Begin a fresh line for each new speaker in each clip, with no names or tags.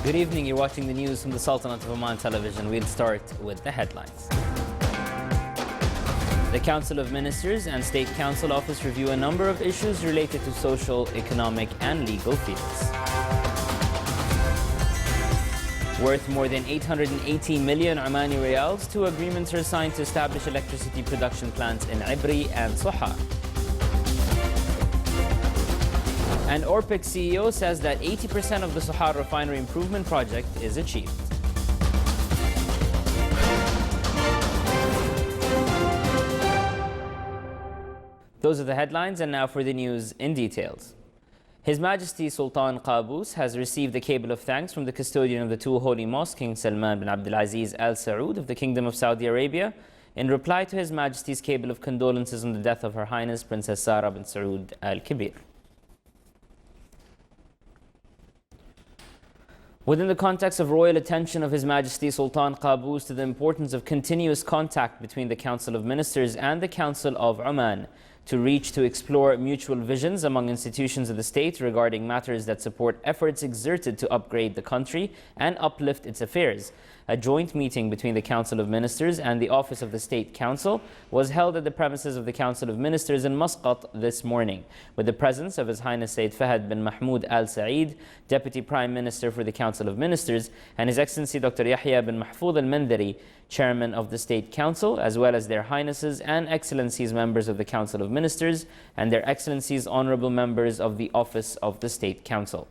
Good evening, you're watching the news from the Sultanate of Oman television. We'll start with the headlines. The Council of Ministers and State Council Office review a number of issues related to social, economic and legal fields. Worth more than 880 million Omani riyals, 2 agreements are signed to establish electricity production plants in Ibri and Sohar. And Orpik CEO says that 80% of the Sohar refinery improvement project is achieved. Those are the headlines, and now for the news in details. His Majesty Sultan Qaboos has received a cable of thanks from the custodian of the 2 holy mosques, King Salman bin Abdulaziz Al Saud of the Kingdom of Saudi Arabia, in reply to His Majesty's cable of condolences on the death of Her Highness Princess Sarah bin Saud Al Kabir. Within the context of royal attention of His Majesty Sultan Qaboos to the importance of continuous contact between the Council of Ministers and the Council of Oman to explore mutual visions among institutions of the state regarding matters that support efforts exerted to upgrade the country and uplift its affairs. A joint meeting between the Council of Ministers and the Office of the State Council was held at the premises of the Council of Ministers in Muscat this morning, with the presence of His Highness Sayyid Fahad bin Mahmoud Al Saeed, Deputy Prime Minister for the Council of Ministers, and His Excellency Dr. Yahya bin Mahfoud Al Mandari, Chairman of the State Council, as well as their Highnesses and Excellencies members of the Council of Ministers and their Excellencies honorable members of the Office of the State Council.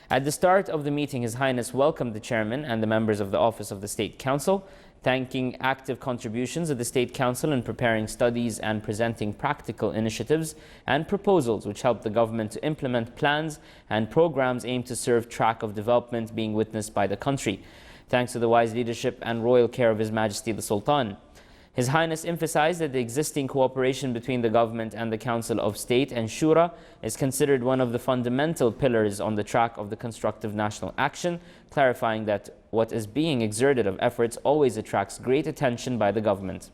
At the start of the meeting, His Highness welcomed the Chairman and the members of the Office of the State Council, thanking active contributions of the State Council in preparing studies and presenting practical initiatives and proposals which help the government to implement plans and programs aimed to serve track of development being witnessed by the country, thanks to the wise leadership and royal care of His Majesty the Sultan. His Highness emphasized that the existing cooperation between the government and the Council of State and Shura is considered one of the fundamental pillars on the track of the constructive national action, clarifying that what is being exerted of efforts always attracts great attention by the government.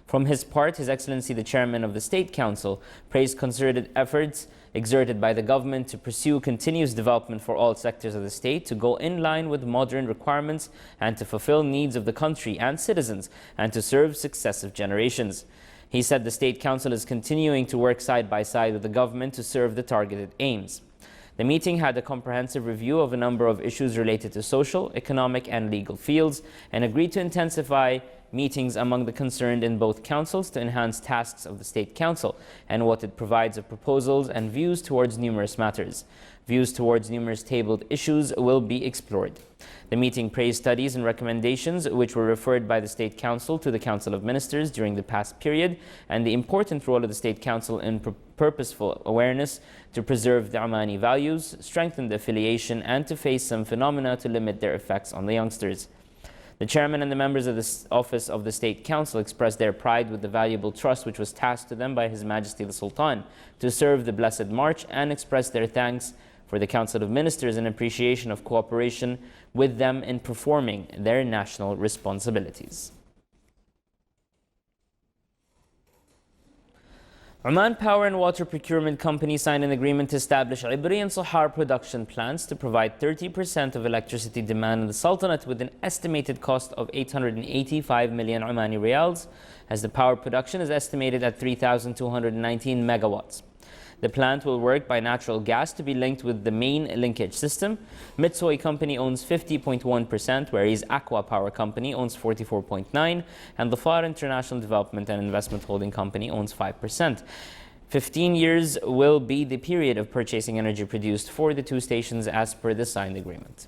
From his part, His Excellency the Chairman of the State Council praised concerted efforts exerted by the government to pursue continuous development for all sectors of the state, to go in line with modern requirements and to fulfill needs of the country and citizens, and to serve successive generations. He said the State Council is continuing to work side by side with the government to serve the targeted aims. The meeting had a comprehensive review of a number of issues related to social, economic and legal fields, and agreed to intensify meetings among the concerned in both councils to enhance tasks of the State Council and what it provides of proposals and views towards numerous matters. Views towards numerous tabled issues will be explored. The meeting praised studies and recommendations which were referred by the State Council to the Council of Ministers during the past period, and the important role of the State Council in purposeful awareness to preserve the Omani values, strengthen the affiliation, and to face some phenomena to limit their effects on the youngsters. The Chairman and the members of the Office of the State Council expressed their pride with the valuable trust which was tasked to them by His Majesty the Sultan to serve the Blessed March, and expressed their thanks for the Council of Ministers and appreciation of cooperation with them in performing their national responsibilities. Oman Power and Water Procurement Company signed an agreement to establish Ibri and Sohar production plants to provide 30% of electricity demand in the Sultanate with an estimated cost of 885 million Omani riyals, as the power production is estimated at 3,219 megawatts. The plant will work by natural gas to be linked with the main linkage system. Mitsui Company owns 50.1%, whereas Aqua Power Company owns 44.9%, and the Dhafar International Development and Investment Holding Company owns 5%. 15 years will be the period of purchasing energy produced for the 2 stations as per the signed agreement.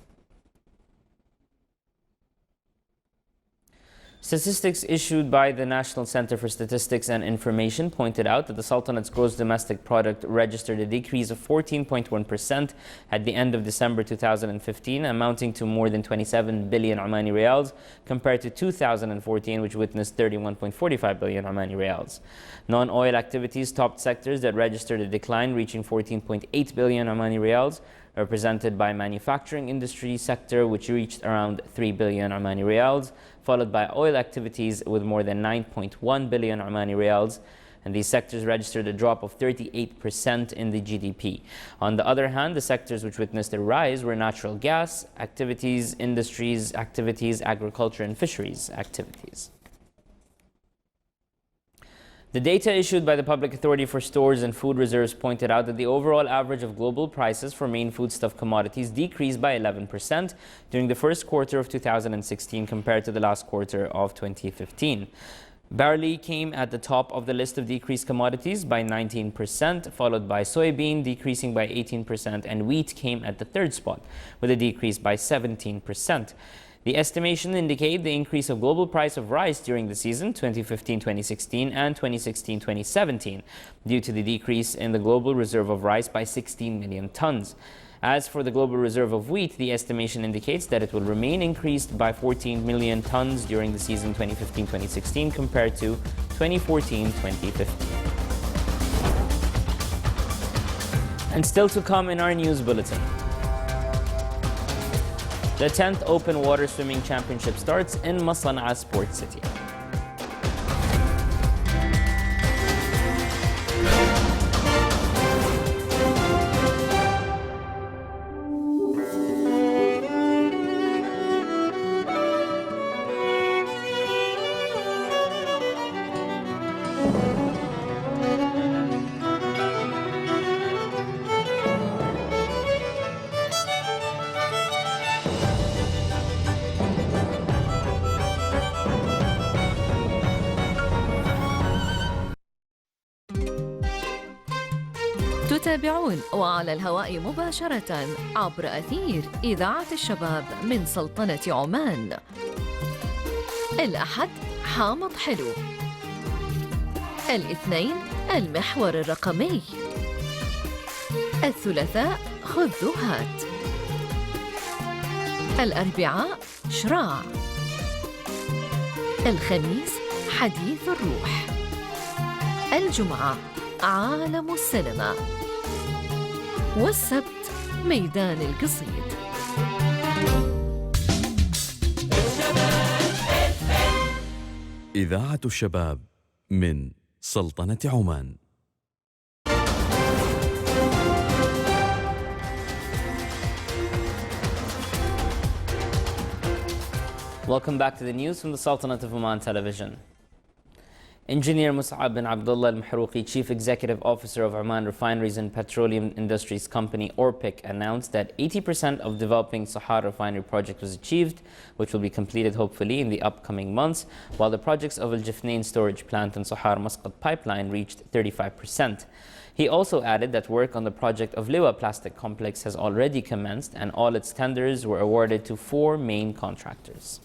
Statistics issued by the National Center for Statistics and Information pointed out that the Sultanate's gross domestic product registered a decrease of 14.1% at the end of December 2015, amounting to more than 27 billion Omani riyals, compared to 2014, which witnessed 31.45 billion Omani riyals. Non-oil activities topped sectors that registered a decline, reaching 14.8 billion Omani riyals, represented by manufacturing industry sector, which reached around 3 billion Omani riyals, followed by oil activities with more than 9.1 billion Omani riyals, and these sectors registered a drop of 38% in the GDP. On the other hand, the sectors which witnessed a rise were natural gas activities, industries activities, agriculture and fisheries activities. The data issued by the Public Authority for Stores and Food Reserves pointed out that the overall average of global prices for main foodstuff commodities decreased by 11% during the first quarter of 2016 compared to the last quarter of 2015. Barley came at the top of the list of decreased commodities by 19%, followed by soybean decreasing by 18%, and wheat came at the third spot with a decrease by 17%. The estimation indicate the increase of global price of rice during the season 2015-2016 and 2016-2017 due to the decrease in the global reserve of rice by 16 million tons. As for the global reserve of wheat, the estimation indicates that it will remain increased by 14 million tons during the season 2015-2016 compared to 2014-2015. And still to come in our news bulletin. The 10th Open Water Swimming Championship starts in Masana'a Sports City.
تتابعون وعلى الهواء مباشرة عبر أثير إذاعة الشباب من سلطنة عمان. الأحد حامض حلو، الاثنين المحور الرقمي، الثلاثاء خذ ذو هات، الأربعاء شراع، الخميس حديث الروح، الجمعة عالم السينما، والسبت ميدان القصيد.
إذاعة الشباب من سلطنة عمان.
Welcome back to the news from the Sultanate of Oman television. Engineer Mus'ab bin Abdullah al-Mahrouqi, Chief Executive Officer of Oman Refineries and Petroleum Industries Company Orpik, announced that 80% of developing Sahar refinery project was achieved, which will be completed hopefully in the upcoming months, while the projects of Al-Jifnain storage plant and Sahar Muscat pipeline reached 35%. He also added that work on the project of Liwa Plastic Complex has already commenced and all its tenders were awarded to 4 main contractors.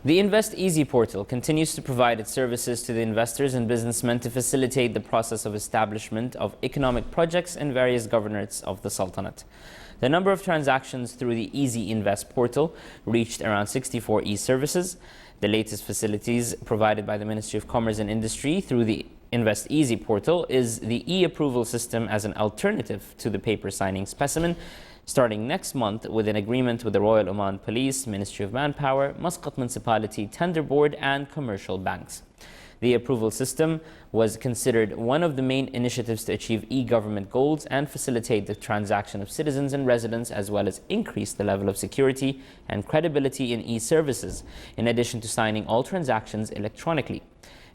The Invest Easy portal continues to provide its services to the investors and businessmen to facilitate the process of establishment of economic projects in various governorates of the Sultanate. The number of transactions through the Easy Invest portal reached around 64 e-services. The latest facilities provided by the Ministry of Commerce and Industry through the Invest Easy portal is the e-approval system as an alternative to the paper signing specimen, starting next month with an agreement with the Royal Oman Police, Ministry of Manpower, Muscat Municipality Tender Board and commercial banks. The approval system was considered one of the main initiatives to achieve e-government goals and facilitate the transaction of citizens and residents, as well as increase the level of security and credibility in e-services, in addition to signing all transactions electronically.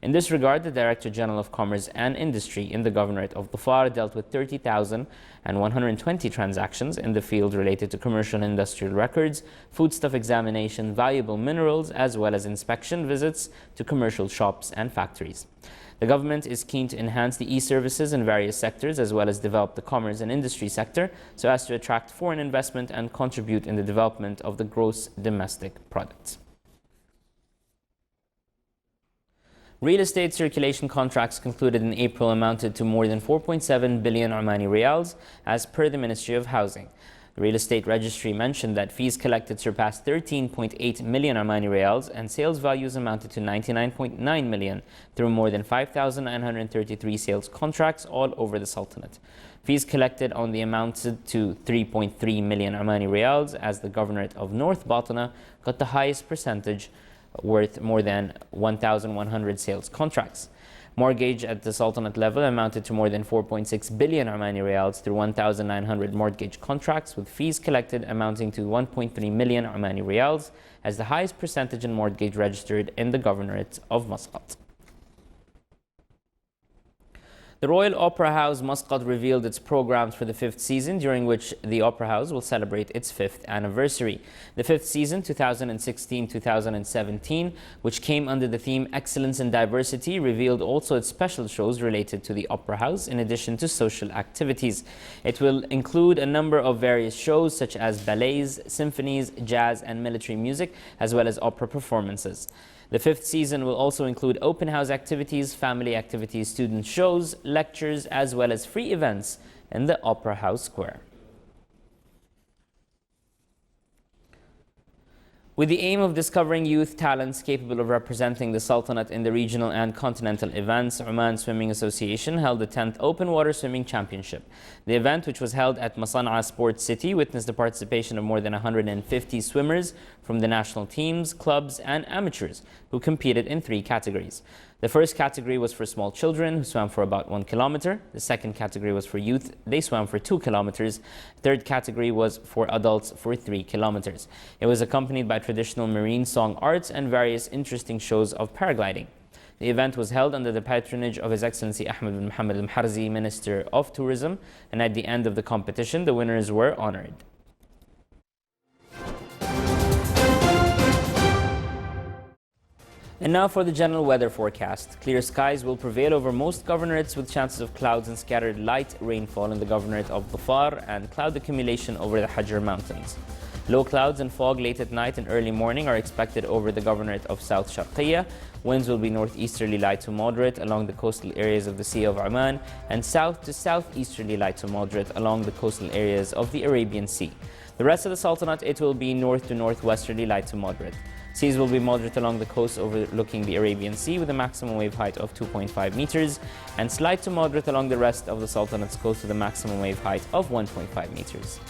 In this regard, the Director General of Commerce and Industry in the Governorate of Dhofar dealt with 30,120 transactions in the field related to commercial and industrial records, foodstuff examination, valuable minerals, as well as inspection visits to commercial shops and factories. The government is keen to enhance the e-services in various sectors as well as develop the commerce and industry sector so as to attract foreign investment and contribute in the development of the gross domestic product. Real estate circulation contracts concluded in April amounted to more than 4.7 billion Omani riyals as per the Ministry of Housing. The Real Estate Registry mentioned that fees collected surpassed 13.8 million Omani riyals and sales values amounted to 99.9 million through more than 5,933 sales contracts all over the Sultanate. Fees collected on the amounted to 3.3 million Omani riyals as the Governorate of North Batna got the highest percentage worth more than 1,100 sales contracts. Mortgage at the Sultanate level amounted to more than 4.6 billion Omani Riyals through 1,900 mortgage contracts, with fees collected amounting to 1.3 million Omani Riyals, as the highest percentage in mortgage registered in the Governorate of Muscat. The Royal Opera House Muscat revealed its programs for the 5th season, during which the Opera House will celebrate its 5th anniversary. The 5th season, 2016-2017, which came under the theme Excellence in Diversity, revealed also its special shows related to the Opera House, in addition to social activities. It will include a number of various shows such as ballets, symphonies, jazz and military music, as well as opera performances. The 5th season will also include open house activities, family activities, student shows, lectures, as well as free events in the Opera House Square. With the aim of discovering youth talents capable of representing the Sultanate in the regional and continental events, Oman Swimming Association held the 10th Open Water Swimming Championship. The event, which was held at Masana'a Sports City, witnessed the participation of more than 150 swimmers from the national teams, clubs and amateurs who competed in 3 categories. The first category was for small children, who swam for about 1 kilometer. The second category was for youth. They swam for 2 kilometers. Third category was for adults for 3 kilometers. It was accompanied by traditional marine song arts and various interesting shows of paragliding. The event was held under the patronage of His Excellency Ahmed bin Mohammed al-Harzi, Minister of Tourism, and at the end of the competition, the winners were honored. And now for the general weather forecast. Clear skies will prevail over most governorates, with chances of clouds and scattered light rainfall in the governorate of Dhafar and cloud accumulation over the Hajar Mountains. Low clouds and fog late at night and early morning are expected over the governorate of South Sharqiyya. Winds will be northeasterly light to moderate along the coastal areas of the Sea of Oman and south to southeasterly light to moderate along the coastal areas of the Arabian Sea. The rest of the Sultanate, it will be north to northwesterly light to moderate. Seas will be moderate along the coast overlooking the Arabian Sea with a maximum wave height of 2.5 meters and slight to moderate along the rest of the Sultanate's coast with a maximum wave height of 1.5 meters.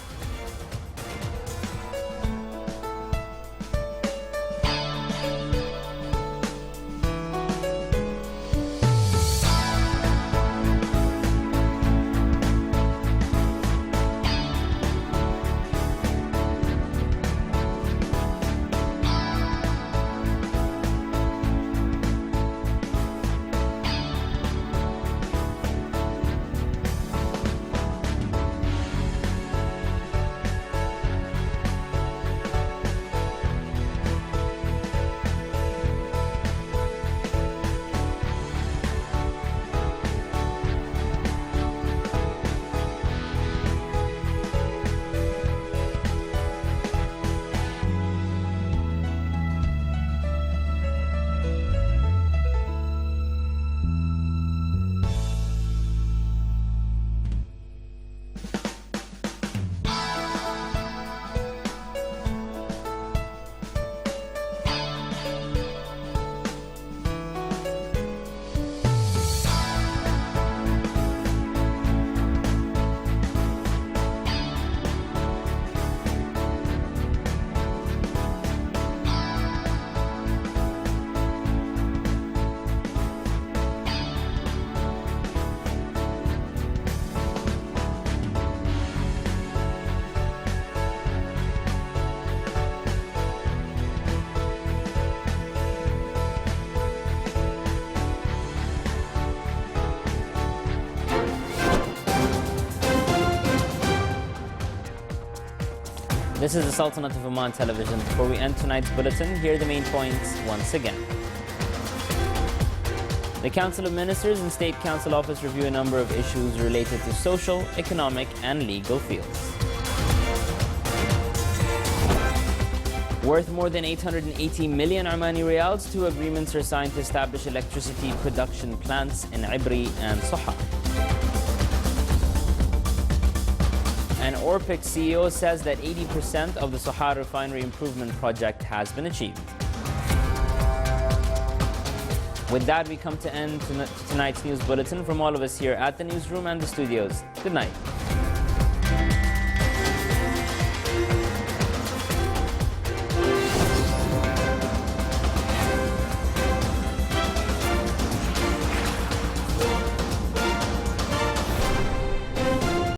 This is the Sultanate of Oman television. Before we end tonight's bulletin, here are the main points once again. The Council of Ministers and State Council Office review a number of issues related to social, economic and legal fields. Worth more than 880 million Omani Riyals, 2 agreements are signed to establish electricity production plants in Ibri and Soha. An Orpik CEO says that 80% of the Soha refinery improvement project has been achieved. With that, we come to end tonight's news bulletin. From all of us here at the newsroom and the studios, good night.